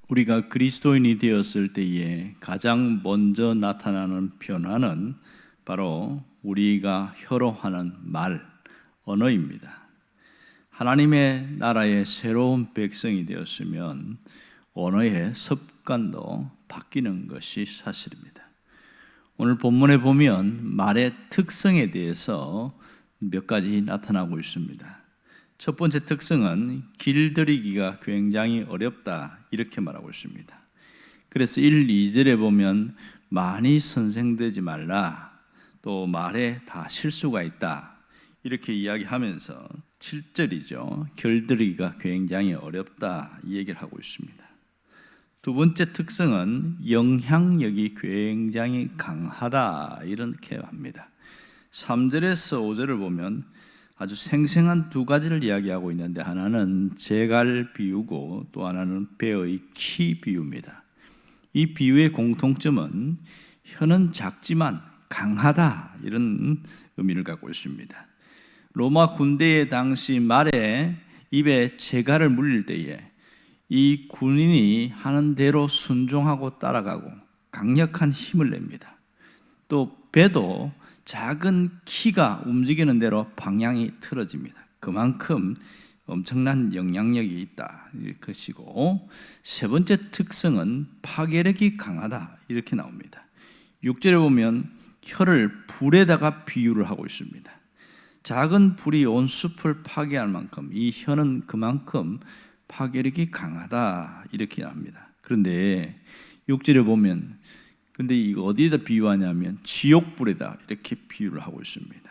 우리가 그리스도인이 되었을 때에 가장 먼저 나타나는 변화는 바로 우리가 혀로 하는 말, 언어입니다. 하나님의 나라의 새로운 백성이 되었으면 언어의 습관도 바뀌는 것이 사실입니다. 오늘 본문에 보면 말의 특성에 대해서 몇 가지 나타나고 있습니다. 첫 번째 특성은 길들이기가 굉장히 어렵다, 이렇게 말하고 있습니다. 그래서 1, 2절에 보면 많이 선생되지 말라, 또 말에 다 실수가 있다, 이렇게 이야기하면서 7절이죠. 길들이기가 굉장히 어렵다, 이 얘기를 하고 있습니다. 두 번째 특성은 영향력이 굉장히 강하다, 이렇게 합니다. 3절에서 5절을 보면 아주 생생한 두 가지를 이야기하고 있는데, 하나는 재갈 비유고 또 하나는 배의 키 비유입니다. 이 비유의 공통점은 혀는 작지만 강하다, 이런 의미를 갖고 있습니다. 로마 군대의 당시 말에 입에 재갈을 물릴 때에 이 군인이 하는 대로 순종하고 따라가고 강력한 힘을 냅니다. 또 배도 작은 키가 움직이는 대로 방향이 틀어집니다. 그만큼 엄청난 영향력이 있다, 이것이고, 세 번째 특성은 파괴력이 강하다, 이렇게 나옵니다. 6절에 보면 혀를 불에다가 비유를 하고 있습니다. 작은 불이 온 숲을 파괴할 만큼 이 혀는 그만큼 파괴력이 강하다, 이렇게 합니다. 그런데 6절에 보면 근데 이거 어디에다 비유하냐면 지옥불에다 이렇게 비유를 하고 있습니다.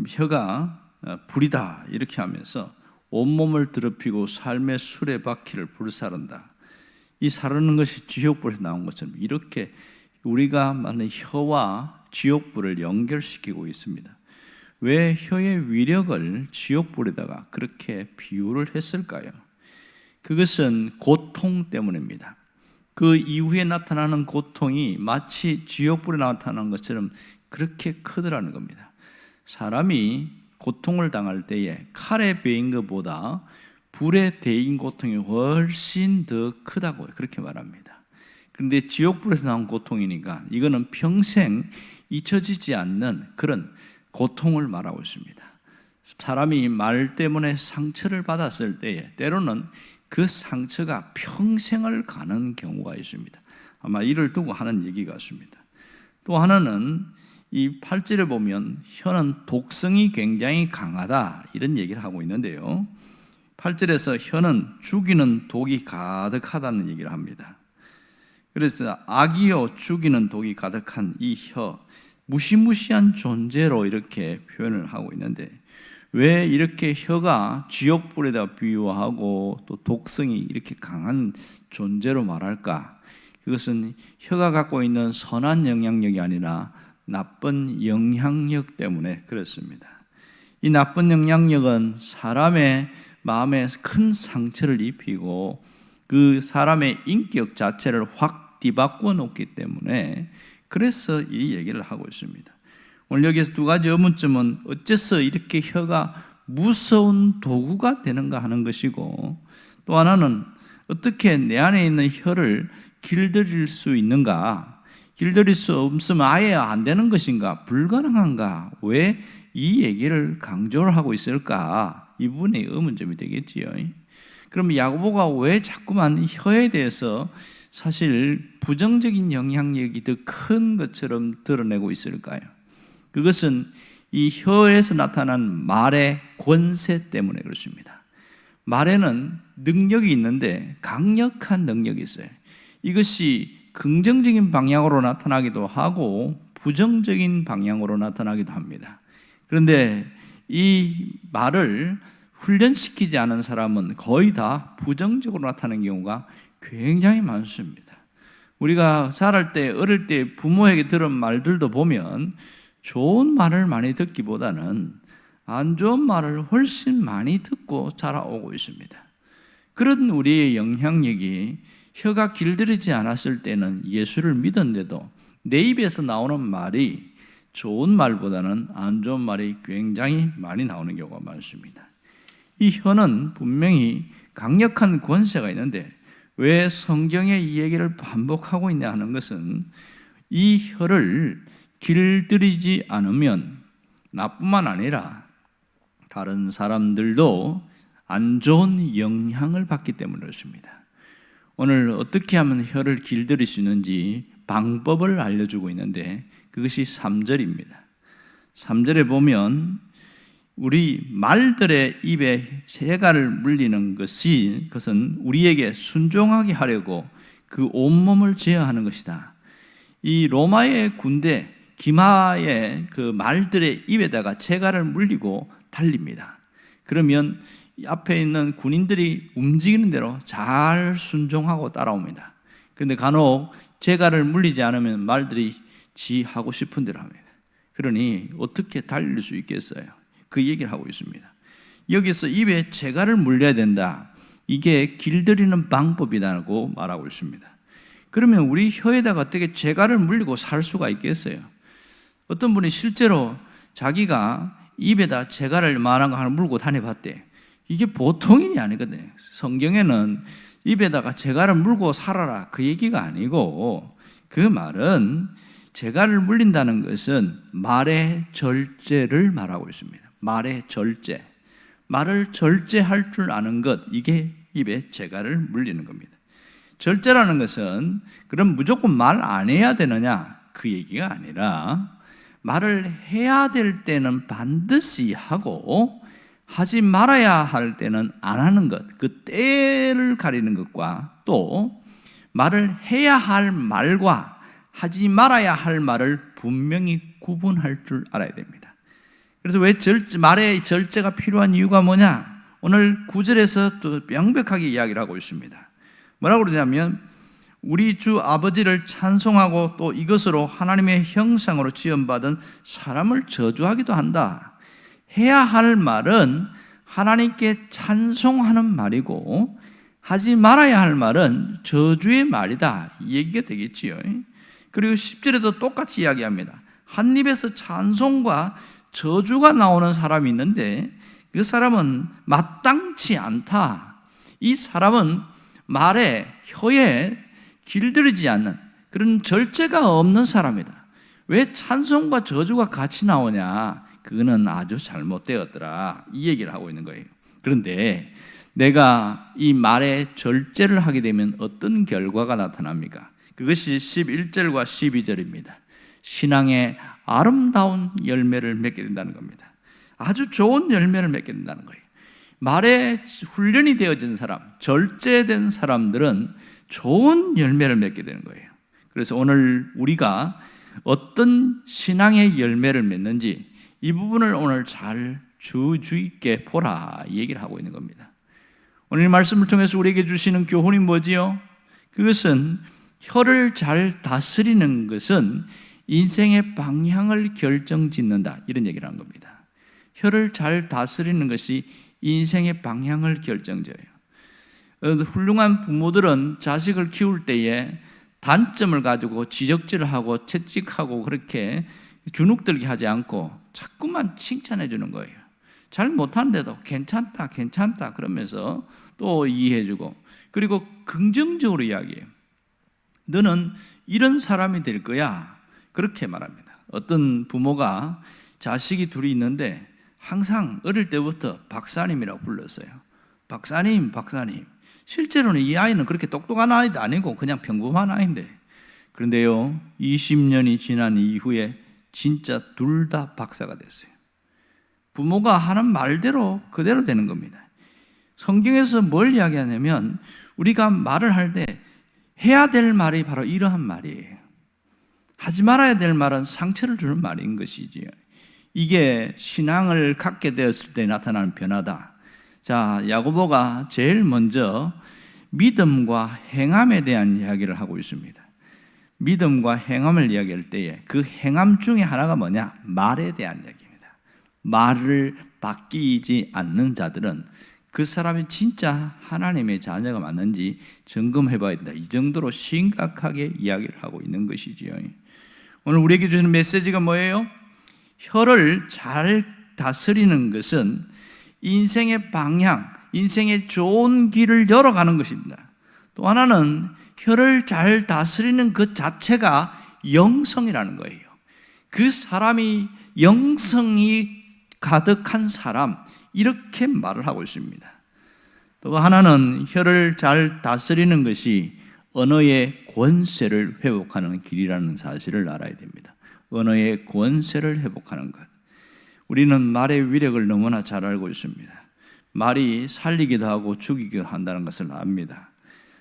혀가 불이다, 이렇게 하면서 온몸을 더럽히고 삶의 수레바퀴를 불사른다. 이 사르는 것이 지옥불에서 나온 것처럼 이렇게 우리가 말하는 혀와 지옥불을 연결시키고 있습니다. 왜 혀의 위력을 지옥불에다가 그렇게 비유를 했을까요? 그것은 고통 때문입니다. 그 이후에 나타나는 고통이 마치 지옥불에 나타나는 것처럼 그렇게 크더라는 겁니다. 사람이 고통을 당할 때에 칼에 베인 것보다 불에 데인 고통이 훨씬 더 크다고 그렇게 말합니다. 그런데 지옥불에서 나온 고통이니까 이거는 평생 잊혀지지 않는 그런 고통을 말하고 있습니다. 사람이 말 때문에 상처를 받았을 때에 때로는 그 상처가 평생을 가는 경우가 있습니다. 아마 이를 두고 하는 얘기 같습니다. 또 하나는 이 8절에 보면 혀는 독성이 굉장히 강하다, 이런 얘기를 하고 있는데요. 8절에서 혀는 죽이는 독이 가득하다는 얘기를 합니다. 그래서 악이요 죽이는 독이 가득한 이 혀, 무시무시한 존재로 이렇게 표현을 하고 있는데, 왜 이렇게 혀가 지옥불에다 비유하고 또 독성이 이렇게 강한 존재로 말할까? 그것은 혀가 갖고 있는 선한 영향력이 아니라 나쁜 영향력 때문에 그렇습니다. 이 나쁜 영향력은 사람의 마음에 큰 상처를 입히고 그 사람의 인격 자체를 확 뒤바꿔 놓기 때문에 그래서 이 얘기를 하고 있습니다. 오늘 여기서 두 가지 의문점은 어째서 이렇게 혀가 무서운 도구가 되는가 하는 것이고, 또 하나는 어떻게 내 안에 있는 혀를 길들일 수 있는가, 길들일 수 없으면 아예 안 되는 것인가, 불가능한가, 왜 이 얘기를 강조를 하고 있을까, 이 부분이 의문점이 되겠지요. 그럼 야고보가 왜 자꾸만 혀에 대해서 사실 부정적인 영향력이 더 큰 것처럼 드러내고 있을까요? 그것은 이 혀에서 나타난 말의 권세 때문에 그렇습니다. 말에는 능력이 있는데 강력한 능력이 있어요. 이것이 긍정적인 방향으로 나타나기도 하고 부정적인 방향으로 나타나기도 합니다. 그런데 이 말을 훈련시키지 않은 사람은 거의 다 부정적으로 나타나는 경우가 굉장히 많습니다. 우리가 자랄 때, 어릴 때 부모에게 들은 말들도 보면 좋은 말을 많이 듣기보다는 안 좋은 말을 훨씬 많이 듣고 자라오고 있습니다. 그런 우리의 영향력이 혀가 길들이지 않았을 때는 예수를 믿었는데도 내 입에서 나오는 말이 좋은 말보다는 안 좋은 말이 굉장히 많이 나오는 경우가 많습니다. 이 혀는 분명히 강력한 권세가 있는데 왜 성경에 이 얘기를 반복하고 있냐 하는 것은 이 혀를 길들이지 않으면 나뿐만 아니라 다른 사람들도 안 좋은 영향을 받기 때문에 그렇습니다. 오늘 어떻게 하면 혀를 길들일 수 있는지 방법을 알려주고 있는데 그것이 3절입니다. 3절에 보면 우리 말들의 입에 재갈을 물리는 그것은 우리에게 순종하게 하려고 그 온몸을 제어하는 것이다. 이 로마의 군대 기마의 그 말들의 입에다가 재갈을 물리고 달립니다. 그러면 앞에 있는 군인들이 움직이는 대로 잘 순종하고 따라옵니다. 그런데 간혹 재갈을 물리지 않으면 말들이 지 하고 싶은 대로 합니다. 그러니 어떻게 달릴 수 있겠어요? 그 얘기를 하고 있습니다. 여기서 입에 재갈을 물려야 된다. 이게 길들이는 방법이라고 말하고 있습니다. 그러면 우리 혀에다가 어떻게 재갈을 물리고 살 수가 있겠어요? 어떤 분이 실제로 자기가 입에다 재갈을 만한 거 하나 물고 다녀봤대. 이게 보통 일이 아니거든요. 성경에는 입에다가 재갈을 물고 살아라 그 얘기가 아니고, 그 말은 재갈을 물린다는 것은 말의 절제를 말하고 있습니다. 말의 절제, 말을 절제할 줄 아는 것, 이게 입에 재갈을 물리는 겁니다. 절제라는 것은 그럼 무조건 말 안 해야 되느냐 그 얘기가 아니라, 말을 해야 될 때는 반드시 하고 하지 말아야 할 때는 안 하는 것, 그 때를 가리는 것과 또 말을 해야 할 말과 하지 말아야 할 말을 분명히 구분할 줄 알아야 됩니다. 그래서 왜 말의 절제가 필요한 이유가 뭐냐? 오늘 9절에서 또 명백하게 이야기를 하고 있습니다. 뭐라고 그러냐면 우리 주 아버지를 찬송하고 또 이것으로 하나님의 형상으로 지음받은 사람을 저주하기도 한다. 해야 할 말은 하나님께 찬송하는 말이고 하지 말아야 할 말은 저주의 말이다, 이 얘기가 되겠지요. 그리고 10절에도 똑같이 이야기합니다. 한 입에서 찬송과 저주가 나오는 사람이 있는데 그 사람은 마땅치 않다. 이 사람은 말에, 혀에 길들이지 않는 그런 절제가 없는 사람이다. 왜 찬송과 저주가 같이 나오냐? 그거는 아주 잘못되었더라, 이 얘기를 하고 있는 거예요. 그런데 내가 이 말에 절제를 하게 되면 어떤 결과가 나타납니까? 그것이 11절과 12절입니다. 신앙의 아름다운 열매를 맺게 된다는 겁니다. 아주 좋은 열매를 맺게 된다는 거예요. 말에 훈련이 되어진 사람, 절제된 사람들은 좋은 열매를 맺게 되는 거예요. 그래서 오늘 우리가 어떤 신앙의 열매를 맺는지 이 부분을 오늘 잘 주의 있게 보라, 이 얘기를 하고 있는 겁니다. 오늘 말씀을 통해서 우리에게 주시는 교훈이 뭐지요? 그것은 혀를 잘 다스리는 것은 인생의 방향을 결정짓는다, 이런 얘기를 하는 겁니다. 혀를 잘 다스리는 것이 인생의 방향을 결정져요. 훌륭한 부모들은 자식을 키울 때에 단점을 가지고 지적질을 하고 채찍하고 그렇게 주눅들게 하지 않고 자꾸만 칭찬해 주는 거예요. 잘 못하는데도 괜찮다 괜찮다 그러면서 또 이해해주고, 그리고 긍정적으로 이야기해요. 너는 이런 사람이 될 거야, 그렇게 말합니다. 어떤 부모가 자식이 둘이 있는데 항상 어릴 때부터 박사님이라고 불렀어요. 박사님, 박사님. 실제로는 이 아이는 그렇게 똑똑한 아이도 아니고 그냥 평범한 아이인데, 그런데요 20년이 지난 이후에 진짜 둘 다 박사가 됐어요. 부모가 하는 말대로 그대로 되는 겁니다. 성경에서 뭘 이야기하냐면 우리가 말을 할 때 해야 될 말이 바로 이러한 말이에요. 하지 말아야 될 말은 상처를 주는 말인 것이지요. 이게 신앙을 갖게 되었을 때 나타나는 변화다. 자, 야고보가 제일 먼저 믿음과 행함에 대한 이야기를 하고 있습니다. 믿음과 행함을 이야기할 때에 그 행함 중에 하나가 뭐냐? 말에 대한 이야기입니다. 말을 바뀌지 않는 자들은 그 사람이 진짜 하나님의 자녀가 맞는지 점검해 봐야 된다. 이 정도로 심각하게 이야기를 하고 있는 것이지요. 오늘 우리에게 주시는 메시지가 뭐예요? 혀를 잘 다스리는 것은 인생의 방향, 인생의 좋은 길을 열어가는 것입니다. 또 하나는 혀를 잘 다스리는 그 자체가 영성이라는 거예요. 그 사람이 영성이 가득한 사람, 이렇게 말을 하고 있습니다. 또 하나는 혀를 잘 다스리는 것이 언어의 권세를 회복하는 길이라는 사실을 알아야 됩니다. 언어의 권세를 회복하는 것. 우리는 말의 위력을 너무나 잘 알고 있습니다. 말이 살리기도 하고 죽이기도 한다는 것을 압니다.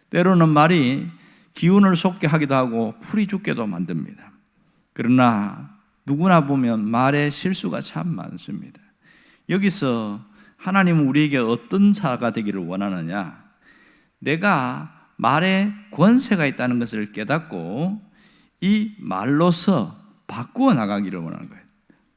때로는 말이 기운을 솟게 하기도 하고 풀이 죽게도 만듭니다. 그러나 누구나 보면 말에 실수가 참 많습니다. 여기서 하나님은 우리에게 어떤 자가 되기를 원하느냐? 내가 말에 권세가 있다는 것을 깨닫고 이 말로서 바꾸어 나가기를 원하는 거예요.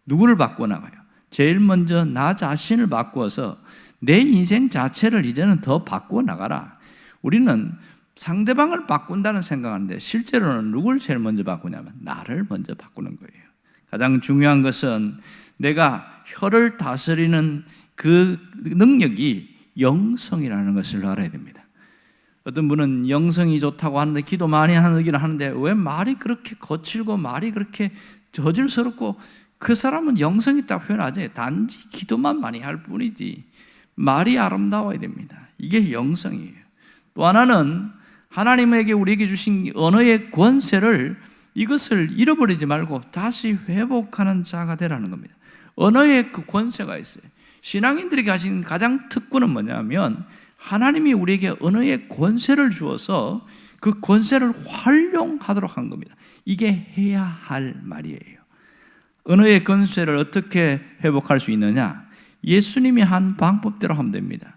누구를 바꾸어 나가요? 제일 먼저 나 자신을 바꾸어서 내 인생 자체를 이제는 더 바꾸어 나가라. 우리는 상대방을 바꾼다는 생각하는데 실제로는 누굴 제일 먼저 바꾸냐면 나를 먼저 바꾸는 거예요. 가장 중요한 것은 내가 혀를 다스리는 그 능력이 영성이라는 것을 알아야 됩니다. 어떤 분은 영성이 좋다고 하는데 기도 많이 하는데 왜 말이 그렇게 거칠고 말이 그렇게 저질스럽고, 그 사람은 영성이 있다고 표현하지 단지 기도만 많이 할 뿐이지 말이 아름다워야 됩니다. 이게 영성이에요. 또 하나는 하나님에게 우리에게 주신 언어의 권세를, 이것을 잃어버리지 말고 다시 회복하는 자가 되라는 겁니다. 언어의 그 권세가 있어요. 신앙인들에게 가진 가장 특권은 뭐냐면 하나님이 우리에게 언어의 권세를 주어서 그 권세를 활용하도록 한 겁니다. 이게 해야 할 말이에요. 언어의 권세를 어떻게 회복할 수 있느냐? 예수님이 한 방법대로 하면 됩니다.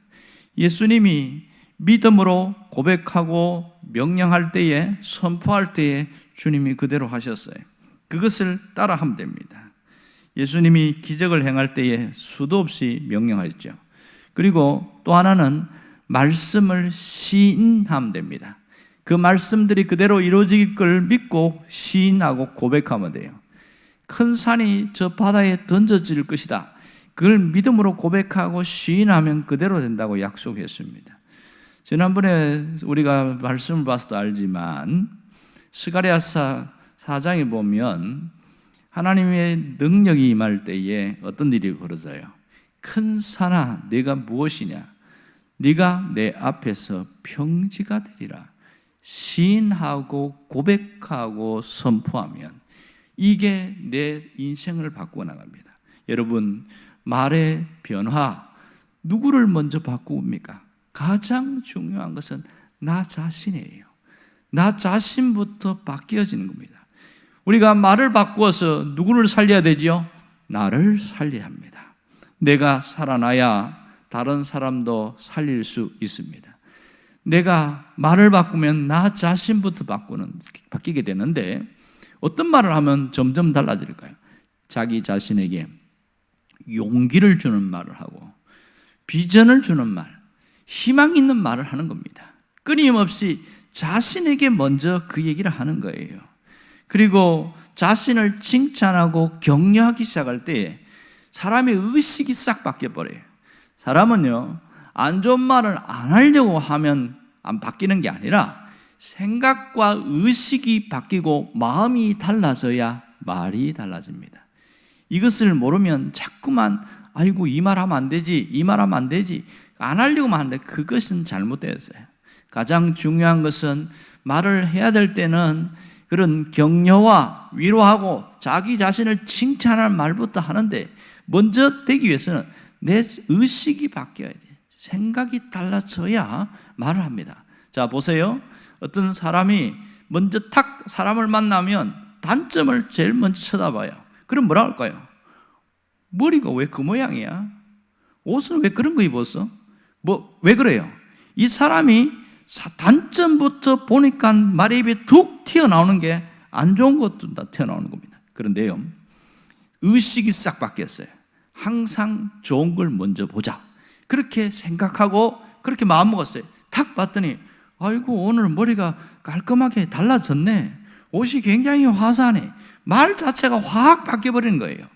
예수님이 믿음으로 고백하고 명령할 때에, 선포할 때에 주님이 그대로 하셨어요. 그것을 따라하면 됩니다. 예수님이 기적을 행할 때에 수도 없이 명령하셨죠. 그리고 또 하나는 말씀을 시인하면 됩니다. 그 말씀들이 그대로 이루어질 걸 믿고 시인하고 고백하면 돼요. 큰 산이 저 바다에 던져질 것이다, 그걸 믿음으로 고백하고 시인하면 그대로 된다고 약속했습니다. 지난번에 우리가 말씀을 봐서도 알지만 스가랴서 4장에 보면 하나님의 능력이 임할 때에 어떤 일이 벌어져요? 큰 산아 네가 무엇이냐? 네가 내 앞에서 평지가 되리라. 시인하고 고백하고 선포하면 이게 내 인생을 바꾸어 나갑니다. 여러분, 말의 변화, 누구를 먼저 바꿉니까? 가장 중요한 것은 나 자신이에요. 나 자신부터 바뀌어지는 겁니다. 우리가 말을 바꾸어서 누구를 살려야 되지요? 나를 살려야 합니다. 내가 살아나야 다른 사람도 살릴 수 있습니다. 내가 말을 바꾸면 나 자신부터 바뀌게 되는데, 어떤 말을 하면 점점 달라질까요? 자기 자신에게 용기를 주는 말을 하고 비전을 주는 말, 희망 있는 말을 하는 겁니다. 끊임없이 자신에게 먼저 그 얘기를 하는 거예요. 그리고 자신을 칭찬하고 격려하기 시작할 때 사람의 의식이 싹 바뀌어버려요. 사람은요, 안 좋은 말을 안 하려고 하면 안 바뀌는 게 아니라 생각과 의식이 바뀌고 마음이 달라져야 말이 달라집니다. 이것을 모르면 자꾸만 아이고 이 말 하면 안 되지, 이 말 하면 안 되지, 안 하려고만 하는데 그것은 잘못되었어요. 가장 중요한 것은 말을 해야 될 때는 그런 격려와 위로하고 자기 자신을 칭찬할 말부터 하는데, 먼저 되기 위해서는 내 의식이 바뀌어야지, 생각이 달라져야 말을 합니다. 자, 보세요. 어떤 사람이 먼저 탁 사람을 만나면 단점을 제일 먼저 쳐다봐요. 그럼 뭐라 할까요? 머리가 왜 그 모양이야? 옷은 왜 그런 거 입었어? 왜 그래요? 이 사람이 단점부터 보니까 말의 입에 툭 튀어나오는 게 안 좋은 것도 다 튀어나오는 겁니다. 그런데요, 의식이 싹 바뀌었어요. 항상 좋은 걸 먼저 보자, 그렇게 생각하고 그렇게 마음먹었어요. 탁 봤더니 아이고 오늘 머리가 깔끔하게 달라졌네, 옷이 굉장히 화사하네, 말 자체가 확 바뀌어버리는 거예요.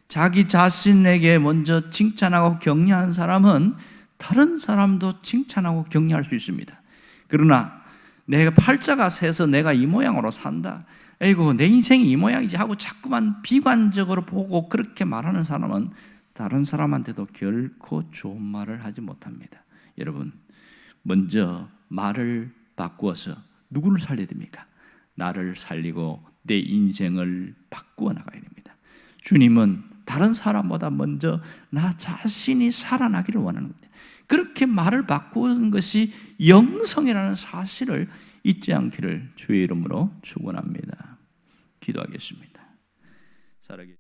자기 자신에게 먼저 칭찬하고 격려하는 사람은 다른 사람도 칭찬하고 격려할 수 있습니다. 그러나 내가 팔자가 새서 내가 이 모양으로 산다. 에이구, 내 인생이 이 모양이지 하고 자꾸만 비관적으로 보고 그렇게 말하는 사람은 다른 사람한테도 결코 좋은 말을 하지 못합니다. 여러분, 먼저 말을 바꾸어서 누구를 살려야 됩니까? 나를 살리고 내 인생을 바꾸어 나가야 됩니다. 주님은 다른 사람보다 먼저 나 자신이 살아나기를 원하는 겁니다. 그렇게 말을 바꾸는 것이 영성이라는 사실을 잊지 않기를 주의 이름으로 축원합니다. 기도하겠습니다. 살아계신